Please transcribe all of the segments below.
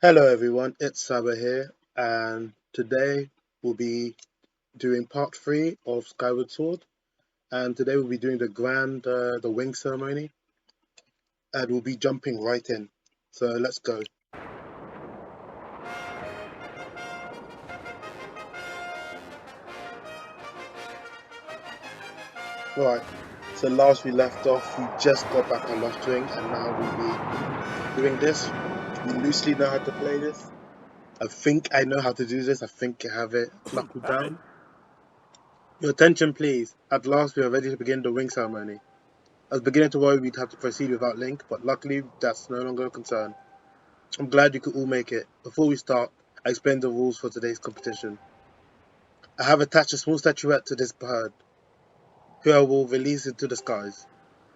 Hello everyone, it's Sabo here, and today we'll be doing part 3 of Skyward Sword, and today we'll be doing the wing ceremony, and we'll be jumping right in. So let's go. Right, so last we left off, we just got back on Lost Ring, and now we'll be doing this. We loosely know how to play this. I think I know how to do this, I think I have it knuckled down. Your attention please, at last we are ready to begin the wing ceremony. I was beginning to worry we'd have to proceed without Link, but luckily that's no longer a concern. I'm glad you could all make it. Before we start, I explain the rules for today's competition. I have attached a small statuette to this bird, who I will release into the skies.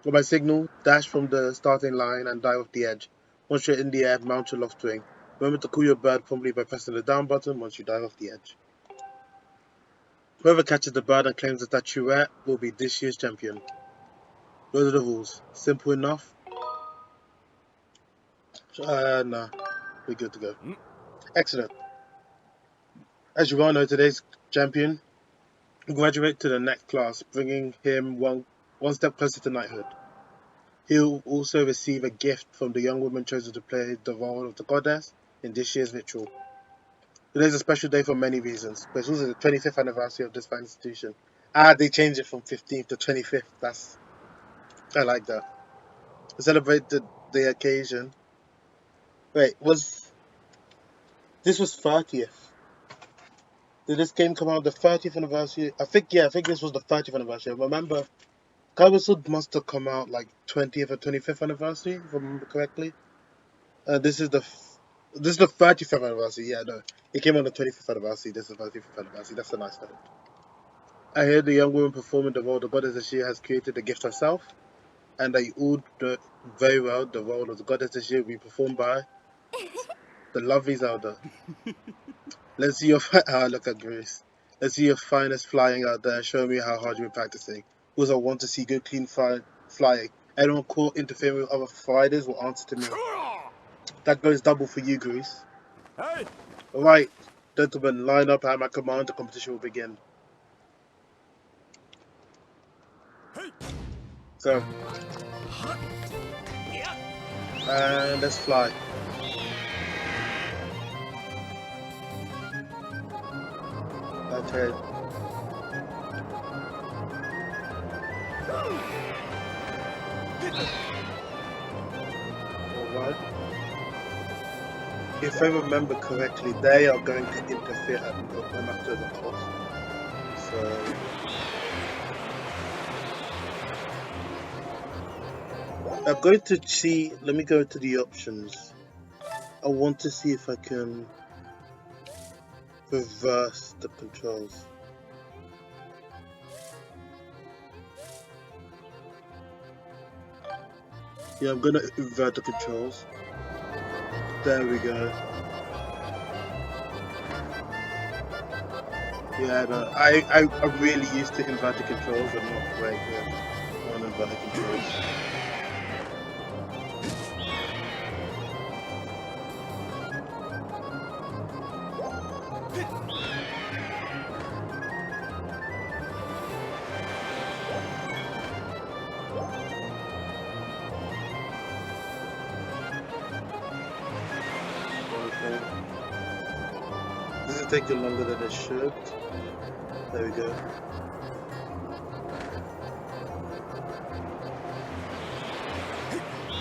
On my signal, dash from the starting line and dive off the edge. Once you're in the air, mount your loft wing. Remember to call your bird promptly by pressing the down button once you dive off the edge. Whoever catches the bird and claims the statuette will be this year's champion. Those are the rules. Simple enough? Nah. We're good to go. Excellent. As you all know, today's champion will graduate to the next class, bringing him one step closer to knighthood. He'll also receive a gift from the young woman chosen to play the role of the goddess in this year's ritual. Today's a special day for many reasons, but it's also the 25th anniversary of this fine institution. They changed it from 15th to 25th. I like that. To celebrate the occasion. Wait, this was 30th? Did this game come out the 30th anniversary? I think this was the 30th anniversary. I remember Skyward Sword must have come out like 20th or 25th anniversary, if I remember correctly. This is the 35th anniversary. Yeah, no, it came on the 25th anniversary. This is the 35th anniversary. That's a nice note. I hear the young woman performing the role of the goddess that she has created the gift herself, and that you all know very well the role of the goddess that she will be performed by the lovely Zelda. Let's see your look at Grace. Let's see your finest flying out there. Show me how hard you've been practicing. Because I want to see good, clean flying. Anyone caught interfering with other fighters will answer to me. That goes double for you, Grease. Hey! Alright, gentlemen, line up at my command. The competition will begin. So, and let's fly. Okay. Alright. If I remember correctly, they are going to interfere at no matter the cost. So, I'm going to see. Let me go to the options. I want to see if I can reverse the controls. Yeah, I'm gonna invert the controls. There we go. Yeah, no, I'm really used to inverted controls. I'm not great with non-inverted controls. Okay. This is taking longer than it should. There we go.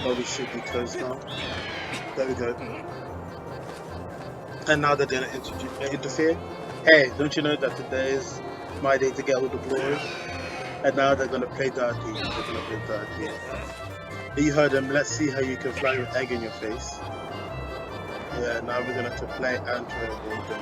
Oh, we should be close now. There we go. And now they're gonna interfere. Hey, don't you know that today is my day to get all the glory? And now they're gonna play dirty. They're gonna play dirty. You heard them. Let's see how you can fly with egg in your face. Yeah, now we're gonna have to play and try to avoid them.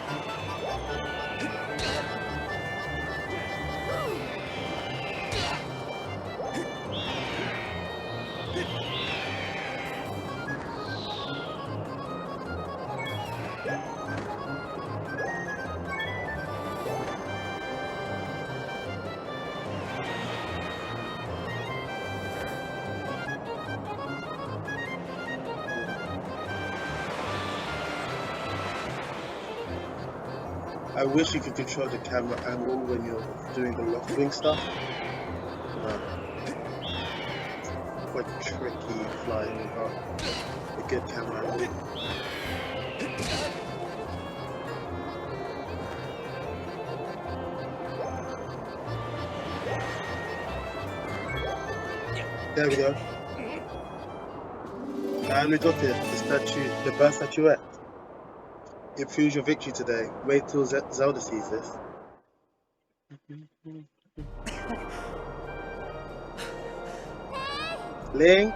I wish you could control the camera angle when you're doing the loft wing stuff, but quite tricky flying without a good camera angle. There we go. And we got it. The statue, the bird statuette. It proves your victory today. Wait till Zelda sees this. Link!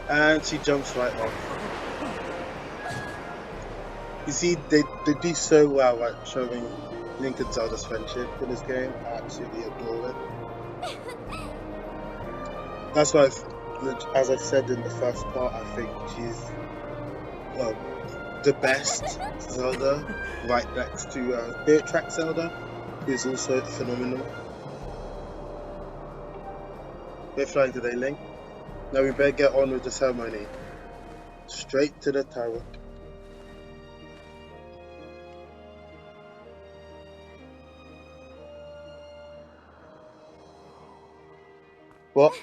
And she jumps right off. You see, they do so well at showing Link and Zelda's friendship in this game. I absolutely adore it. That's why, as I said in the first part, I think she's the best Zelda, right next to Spirit Track Zelda, who's also phenomenal. We're flying today, Link. Now we better get on with the ceremony. Straight to the tower. What?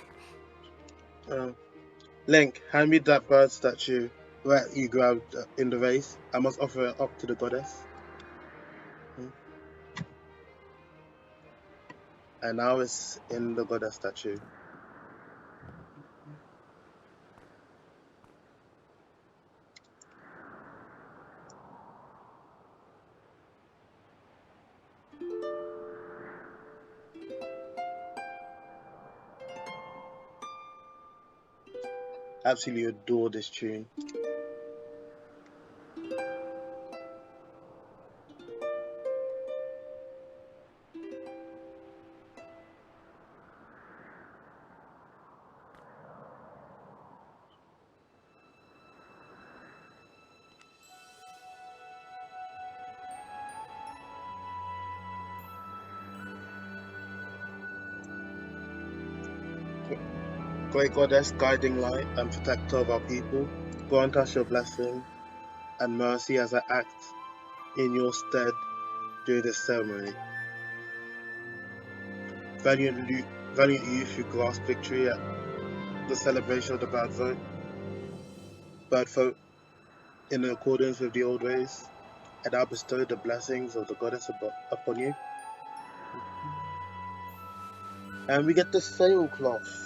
Link, hand me that bird statue that you grabbed in the vase. I must offer it up to the goddess. And now it's in the goddess statue. Absolutely adore this tune. Great goddess, guiding light and protector of our people, grant us your blessing and mercy as I act in your stead during this ceremony. Valiant youth who grasp victory at the celebration of the bird folk in accordance with the old ways, and I bestow the blessings of the goddess upon you. And we get the sailcloth.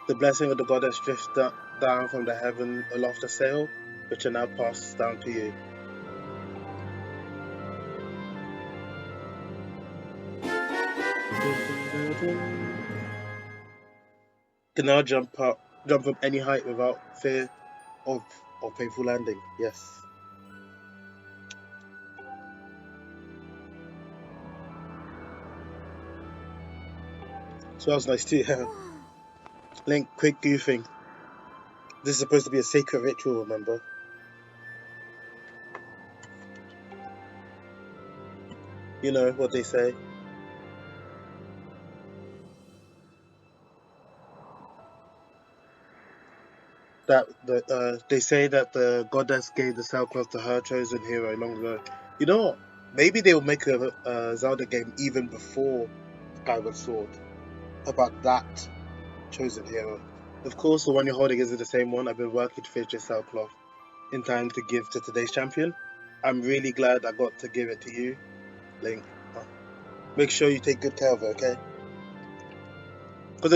The blessing of the goddess drifts down from the heaven aloft the sail, which are now passed down to you. Can now jump from any height without fear of painful landing. Yes. Smells nice too. Link, quick goofing. This is supposed to be a sacred ritual, remember? You know what they say. They say that the goddess gave the sailcloth to her chosen hero long ago. You know what? Maybe they'll make a Zelda game even before Skyward Sword about that chosen hero. Of course, the one you're holding isn't the same one. I've been working to finish this sailcloth in time to give to today's champion. I'm really glad I got to give it to you, Link. Make sure you take good care of it, okay? Because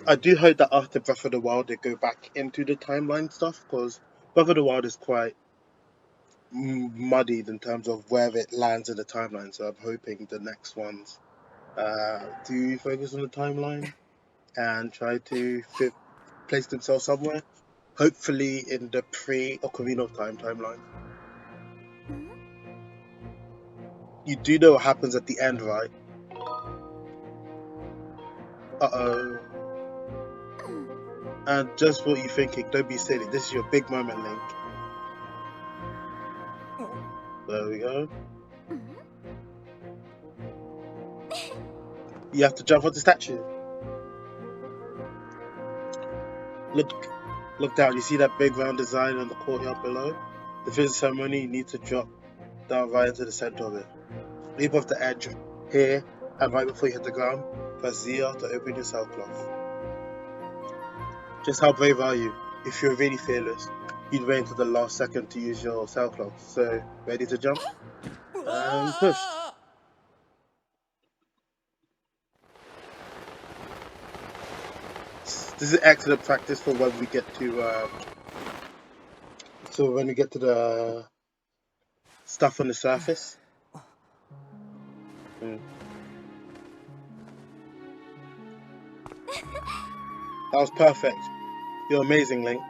I do hope that after Breath of the Wild they go back into the timeline stuff. Because Breath of the Wild is quite muddied in terms of where it lands in the timeline. So I'm hoping the next ones do focus on the timeline and try to place themselves somewhere. Hopefully in the pre-Ocarina of Time timeline. You do know what happens at the end, right? Uh-oh. And just what you're thinking, don't be silly. This is your big moment, Link. There we go. You have to jump on the statue. Look down. You see that big round design on the courtyard below? The visit ceremony, you need to drop down right into the center of it. Leap off the edge here, and right before you hit the ground, press ZR to open your sailcloth. Just how brave are you? If you're really fearless, you'd wait until the last second to use your sailcloth. So, ready to jump? And push. This is excellent practice for when we get to the stuff on the surface. That was perfect. You're amazing, Link.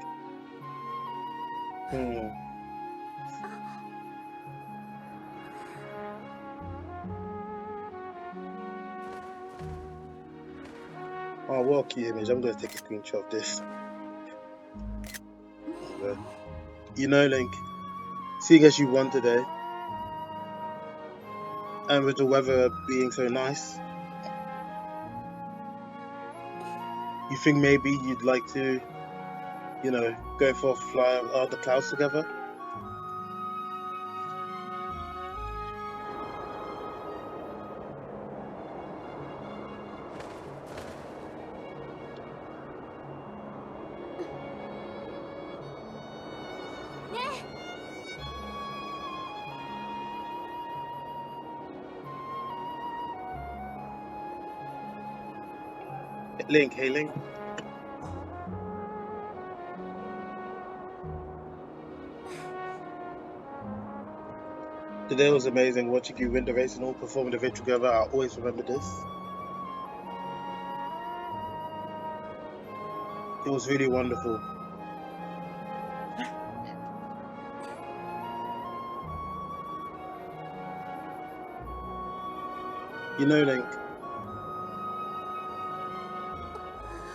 Oh, what a key image. I'm going to take a screenshot of this. You know, Link, seeing as you won today, and with the weather being so nice, you think maybe you'd like to, go for a fly out the clouds together? Link, hey Link. Today was amazing watching you win the race and all perform the victory together. I'll always remember this. It was really wonderful. You know, Link,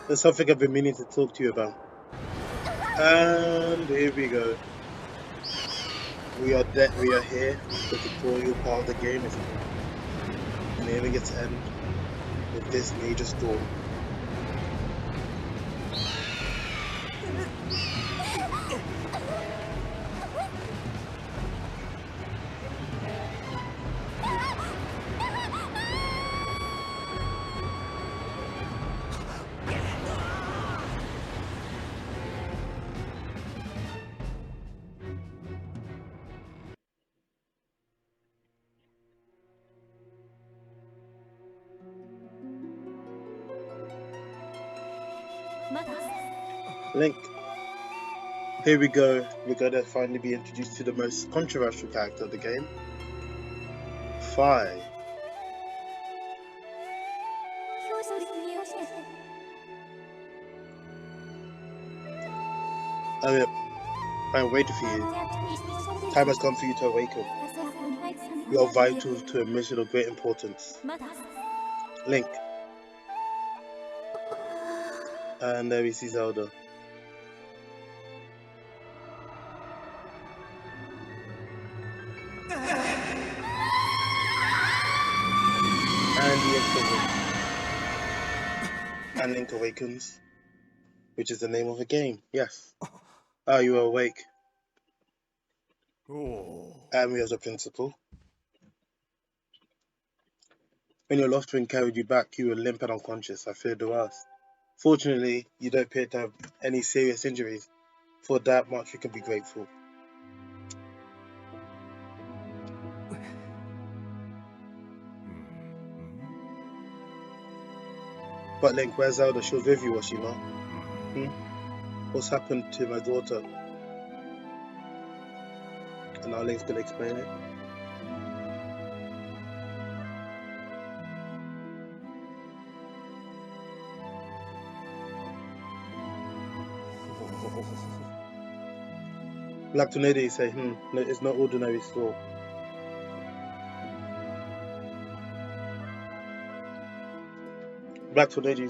there's something I've been meaning to talk to you about. And here we go. We are here. The tutorial part of the game is nearing its end with this major storm. Link, here we go. We're gonna finally be introduced to the most controversial character of the game. Fi. I'm waiting for you. Time has come for you to awaken. You are vital to a mission of great importance. Link. And there we see Zelda. And Link awakens, which is the name of the game. Yes. Are you awake? And we as a principal. When your lost twin carried you back, you were limp and unconscious. I feared the worst. Fortunately, you don't appear to have any serious injuries. For that much, we can be grateful. But Link, where's Zelda? She was with you, was she not? What's happened to my daughter? And now Link's gonna explain it. Black Tornado, you say, no, it's not ordinary storm. Black Tornado, I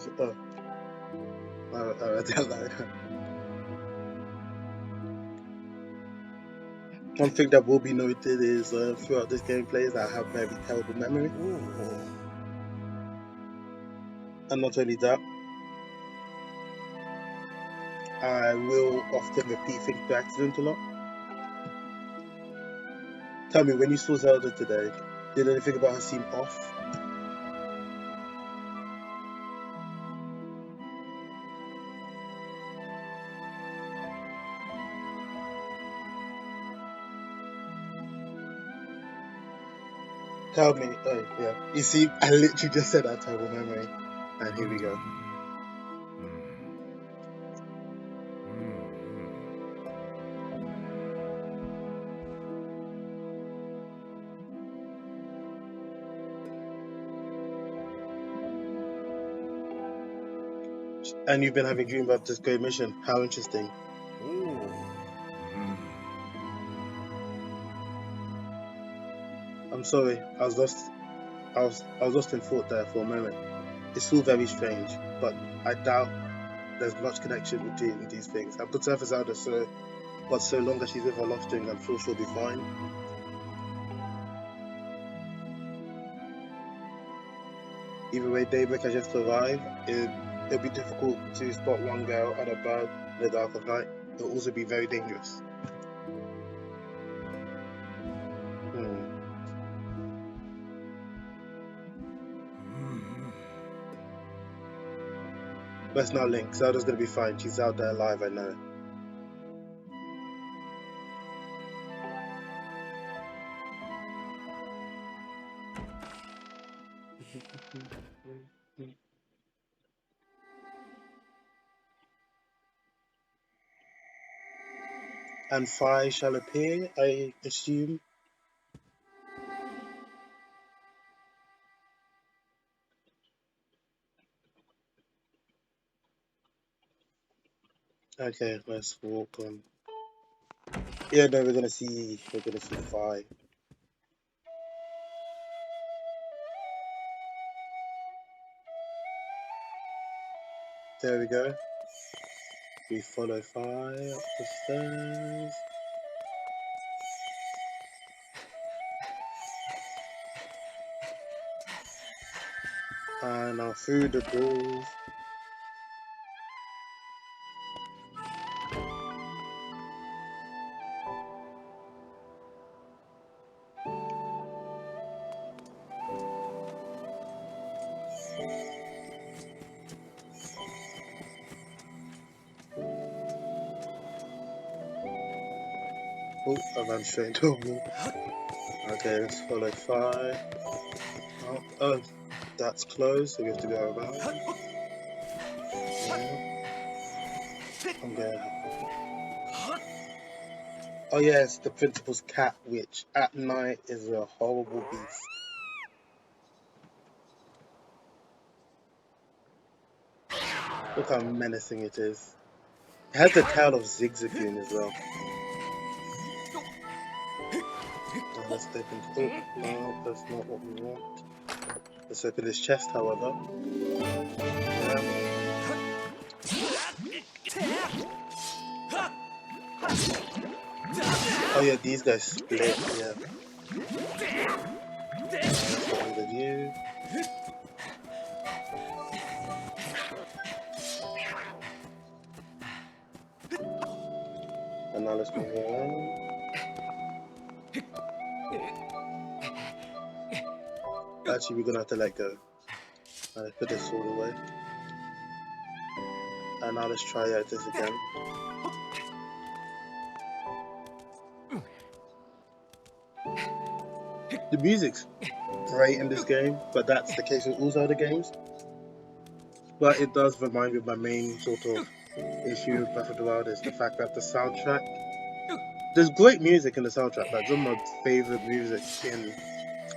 don't like that. One thing that will be noted is throughout this gameplay is that I have very terrible memory. And not only that, I will often repeat things by accident a lot. Tell me, when you saw Zelda today, did anything about her seem off? Tell me. Oh, yeah. You see, I literally just said that terrible memory. And here we go. And you've been having dreams about this great mission. How interesting. I'm sorry, I was lost. I was lost in thought there for a moment. It's all very strange, but I doubt there's much connection between these things. I put her for Zelda, but so long as she's with her lost string, I'm sure she'll be fine. Either way, daybreak has just arrived. It'll be difficult to spot one girl and a bird in the dark of night. It'll also be very dangerous. But it's not Link. Zelda's gonna be fine. She's out there alive, I know. And fire shall appear, I assume. Okay, let's walk on. Yeah, no, we're gonna see fire. There we go. We follow fire up the stairs. And now through the doors. Oh, I ran straight into a wall. Okay, let's follow fire. Oh, that's closed, so we have to go around. Yeah. I'm going. Oh yes, the principal's cat, which at night is a horrible beast. Look how menacing it is. It has the tail of Zigzagoon as well. Now let's open. Oh, no, that's not what we want. Let's open this chest, however. Yeah. Oh yeah, these guys split, yeah. Let's open the view. And now let's move around. Actually, we're gonna have to let go. Put this sword away. And now let's try out this again. The music's great in this game, but that's the case with all Zelda games. But it does remind me of my main sort of issue with Breath of the Wild is the fact that the soundtrack. There's great music in the soundtrack, but some of my favorite music in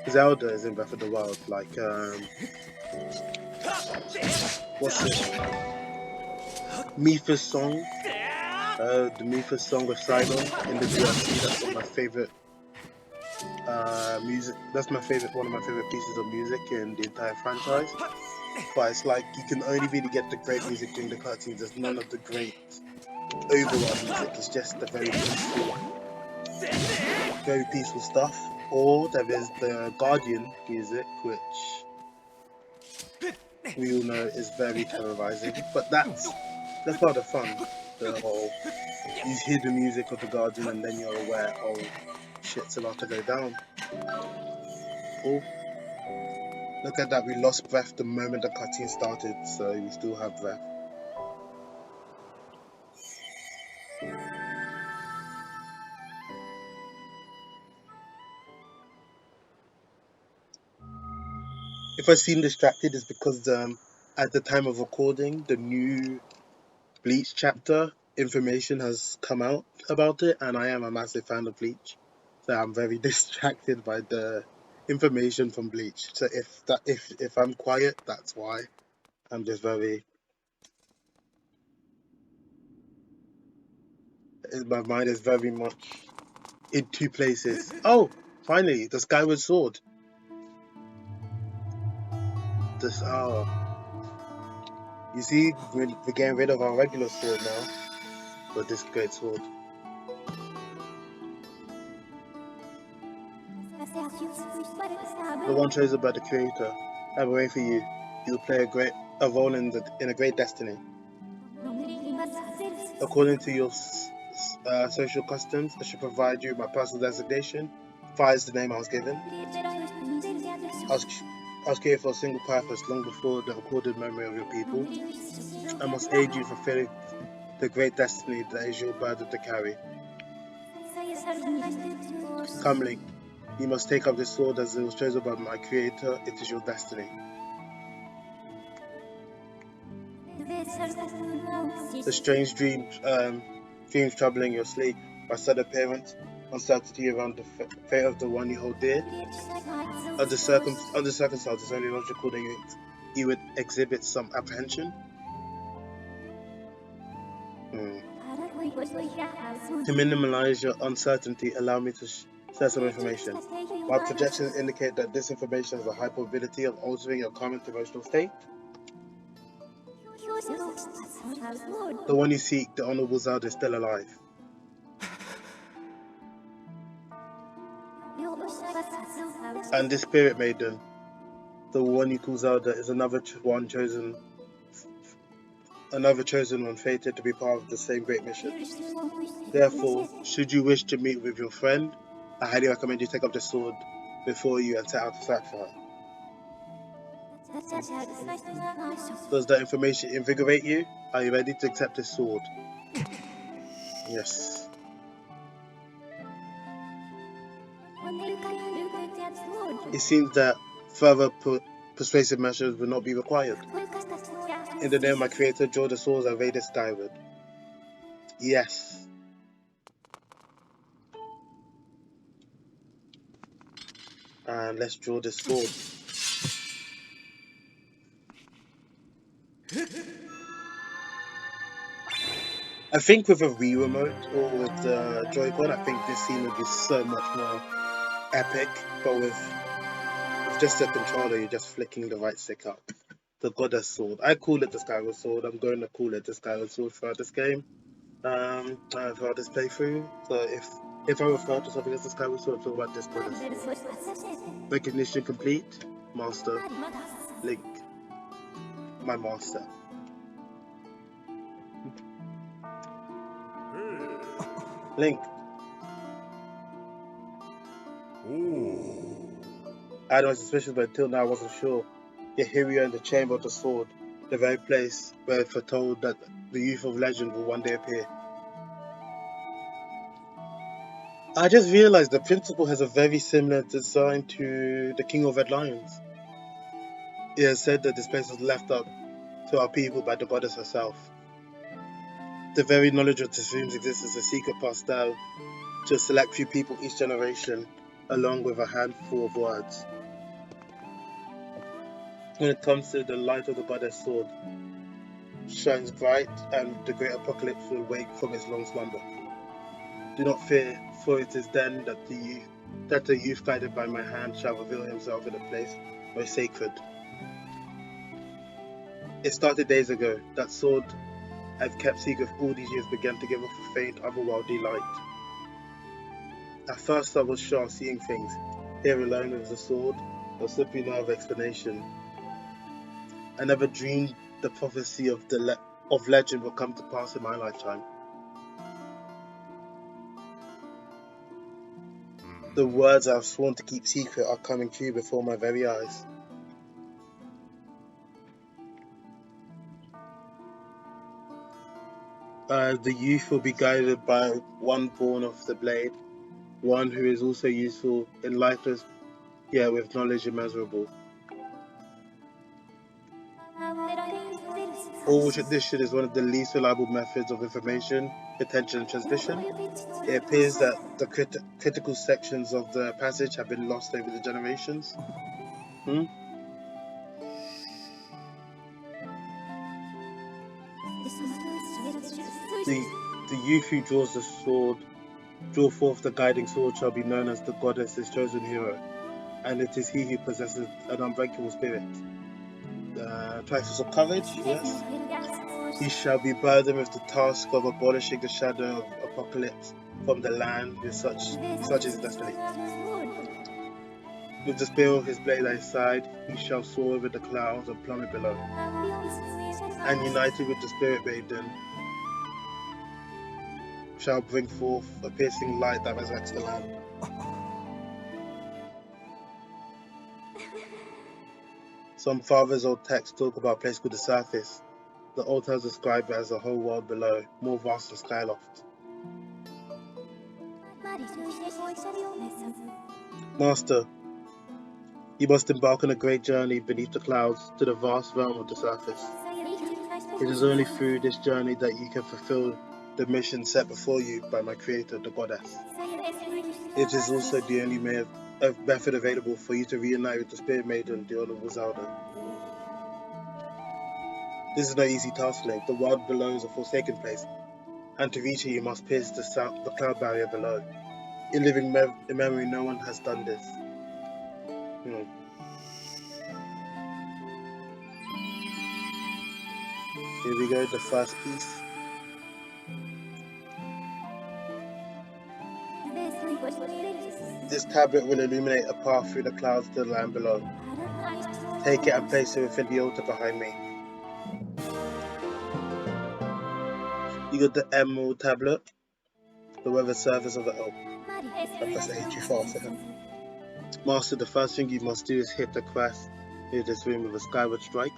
Zelda is in Breath of the Wild. Like, what's it? Mipha's song. The Mipha's song with Sabo in the DLC. That's one of my favorite music. That's one of my favorite pieces of music in the entire franchise. But it's like you can only really get the great music during the cutscenes. There's none of the great overall music. It's just the very peaceful stuff. Or there is the Guardian music, which we all know is very terrorizing. But that's part of fun. The whole you hear the music of the guardian and then you're aware, oh, shit's about to go down. Oh, look at that, we lost breath the moment the cutscene started, so we still have breath. If I seem distracted, it's because at the time of recording, the new Bleach chapter information has come out about it, and I am a massive fan of Bleach, so I'm very distracted by the information from Bleach. So if I'm quiet, that's why. I'm just very. My mind is very much in two places. Oh, finally, the Skyward Sword. This you see, we're getting rid of our regular sword now, but this great sword. The one chosen by the creator. I'm waiting for you. You'll play a role in a great destiny. According to your social customs, I should provide you my personal designation. Fire is the name I was given. I was created for a single purpose long before the recorded memory of your people. I must aid you fulfilling the great destiny that is your burden to carry. Come, Link. You must take up this sword as it was chosen by my creator. It is your destiny. The strange dreams troubling your sleep, my sudden appearance, uncertainty around the fate of the one you hold dear. Under circumstances, only logical that you would exhibit some apprehension. To minimize your uncertainty, allow me to share some information. My projections indicate that this information has a high probability of altering your current emotional state. The one you seek, the Honorable Zelda, is still alive. And this Spirit Maiden, the one you call Zelda, is another chosen one fated to be part of the same great mission. Therefore, should you wish to meet with your friend, I highly recommend you take up the sword before you and set out to search for her. Does that information invigorate you? Are you ready to accept this sword? Yes. It seems that further persuasive measures will not be required. In the name of my creator, draw the swords and raid it skyward. Yes. And let's draw this sword. I think with a Wii remote or with the Joy-Con, I think this scene would be so much more epic. But with just a controller, you're just flicking the right stick up. The Goddess Sword. I call it the Skyward Sword. I'm going to call it the Skyward Sword throughout this game. Throughout this playthrough. So if I refer to something as the Skyward Sword, I'm talking about this Goddess Sword. Recognition complete. Master. Link. My master. Link. I had my suspicions, but until now I wasn't sure. Yet here we are in the Chamber of the Sword, the very place where it foretold that the youth of legend will one day appear. I just realized the principal has a very similar design to the King of Red Lions. It has said that this place was left up to our people by the goddess herself. The very knowledge of this room's existence is a secret passed down to a select few people each generation, along with a handful of words. When it comes to the light of the goddess sword, shines bright, and the great apocalypse will wake from its long slumber. Do not fear, for it is then that the youth guided by my hand shall reveal himself in a place most sacred. It started days ago. That sword I've kept secret all these years began to give off a faint, otherworldly light. At first I was sure seeing things. Here alone with the sword, there was simply no other explanation. I never dreamed the prophecy of legend will come to pass in my lifetime. The words I've sworn to keep secret are coming true before my very eyes. The youth will be guided by one born of the blade, one who is also useful in lifeless, yet with knowledge immeasurable. Oral tradition is one of the least reliable methods of information retention and transmission. It appears that the critical sections of the passage have been lost over the generations. The youth who draws the sword, draw forth the guiding sword, shall be known as the goddess's chosen hero, and it is he who possesses an unbreakable spirit. Trifles of courage, yes. He shall be burdened with the task of abolishing the shadow of apocalypse from the land, with such is his destiny. With the spear of his blade at his side, he shall soar over the clouds and plummet below. And united with the spirit maiden, shall bring forth a piercing light that resurrects the land. Some fathers or texts talk about a place called the surface. The old tales describe it as a whole world below, more vast than Skyloft. Master, you must embark on a great journey beneath the clouds to the vast realm of the surface. It is only through this journey that you can fulfill the mission set before you by my creator, the goddess. It is also the only method available for you to reunite with the spirit maiden, the honorable Zelda. This is no easy task, Link. The world below is a forsaken place, and to reach it you must pierce the cloud barrier below. In living memory, no one has done this. Here we go, the first piece. This tablet will illuminate a path through the clouds to the land below. Take it and place it within the altar behind me. You got the emerald tablet, the weathered surface of the oak. I pressed A too fast. Master, the first thing you must do is hit the crest near this room with a Skyward Strike.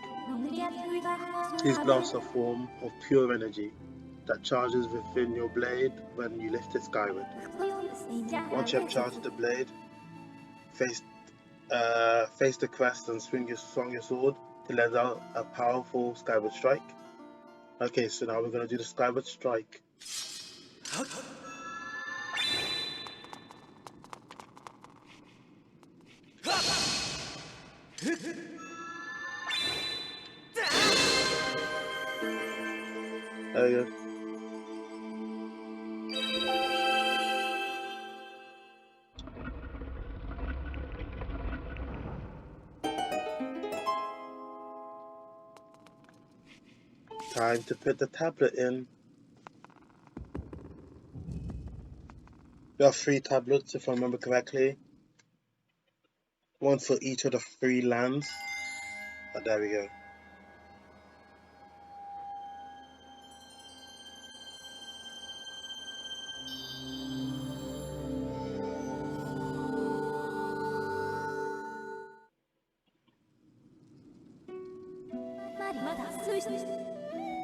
These blasts are a form of pure energy that charges within your blade when you lift it skyward. Once you have charged the blade, face the crest and swing your sword to let out a powerful Skyward Strike. Okay, so now we're going to do the Skyward Strike. There you go. Time to put the tablet in. There are 3 tablets, if I remember correctly. One for each of the 3 lands. Oh, there we go.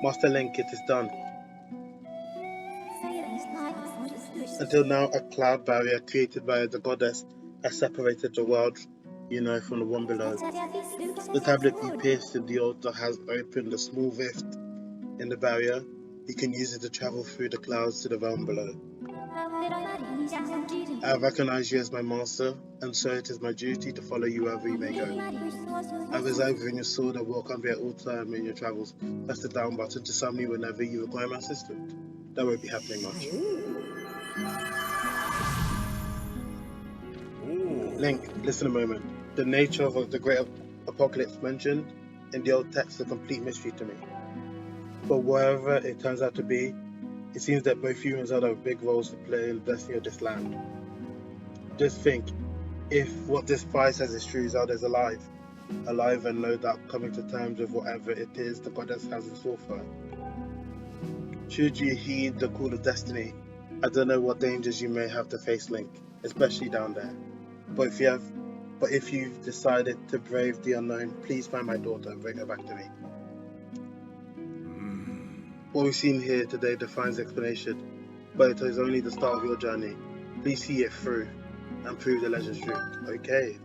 Master Link, it is done. Until now, a cloud barrier created by the goddess has separated the world, from the one below. The tablet you pierced in the altar has opened a small rift in the barrier. You can use it to travel through the clouds to the realm below. I recognize you as my master, and so it is my duty to follow you wherever you may go. I reside within your sword and walk under your altar in your travels. Press the down button to summon me whenever you require my assistance. That won't be happening much. Link, listen a moment. The nature of the great apocalypse mentioned in the old text is a complete mystery to me. But whatever it turns out to be, it seems that both you and Zelda have big roles to play in the destiny of this land. Just think, if what this spy says is true, Zelda is alive, alive and no doubt coming to terms with whatever it is the goddess has in store for her. Should you heed the call of destiny, I don't know what dangers you may have to face, Link, especially down there. But if you've decided to brave the unknown, please find my daughter and bring her back to me. What we've seen here today defines explanation, but it is only the start of your journey. Please see it through and prove the legends true. Okay.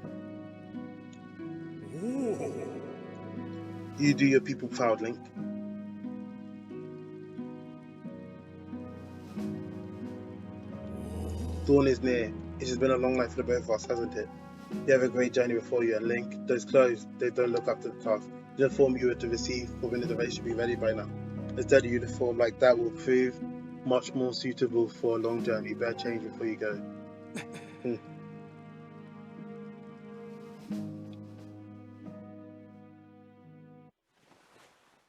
You do your people proud, Link. Dawn is near. It has been a long night for the both of us, hasn't it? You have a great journey before you, and Link, those clothes, they don't look up to the task. The uniform you were to receive for winning the race should be ready by now. Instead, a uniform like that will prove much more suitable for a long journey. Better change before you go.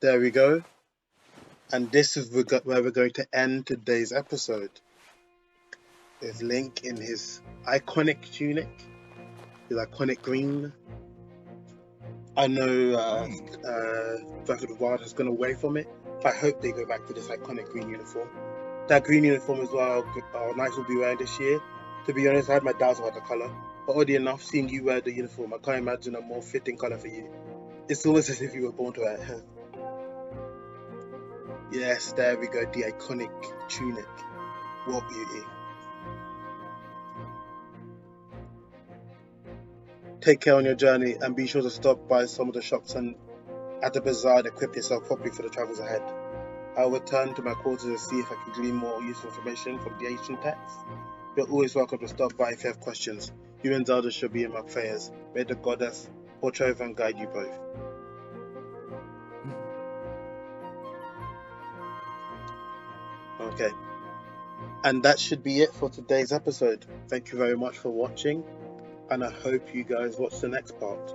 There we go. And this is where we're going to end today's episode. With Link in his iconic tunic, his iconic green. I know Breath of the Wild has gone away from it, but I hope they go back to this iconic green uniform. That green uniform as well, Knights will be wearing this year. To be honest, I had my doubts about the colour, but oddly enough, seeing you wear the uniform, I can't imagine a more fitting colour for you. It's almost as if you were born to wear it. Yes, there we go, the iconic tunic. What beauty. Take care on your journey and be sure to stop by some of the shops and at the bazaar and equip yourself properly for the travels ahead. I'll return to my quarters and see if I can glean more useful information from the ancient texts. You're always welcome to stop by if you have questions. You and Zelda should be in my prayers. May the goddess watch over and guide you both. Okay. And that should be it for today's episode. Thank you very much for watching, and I hope you guys watch the next part.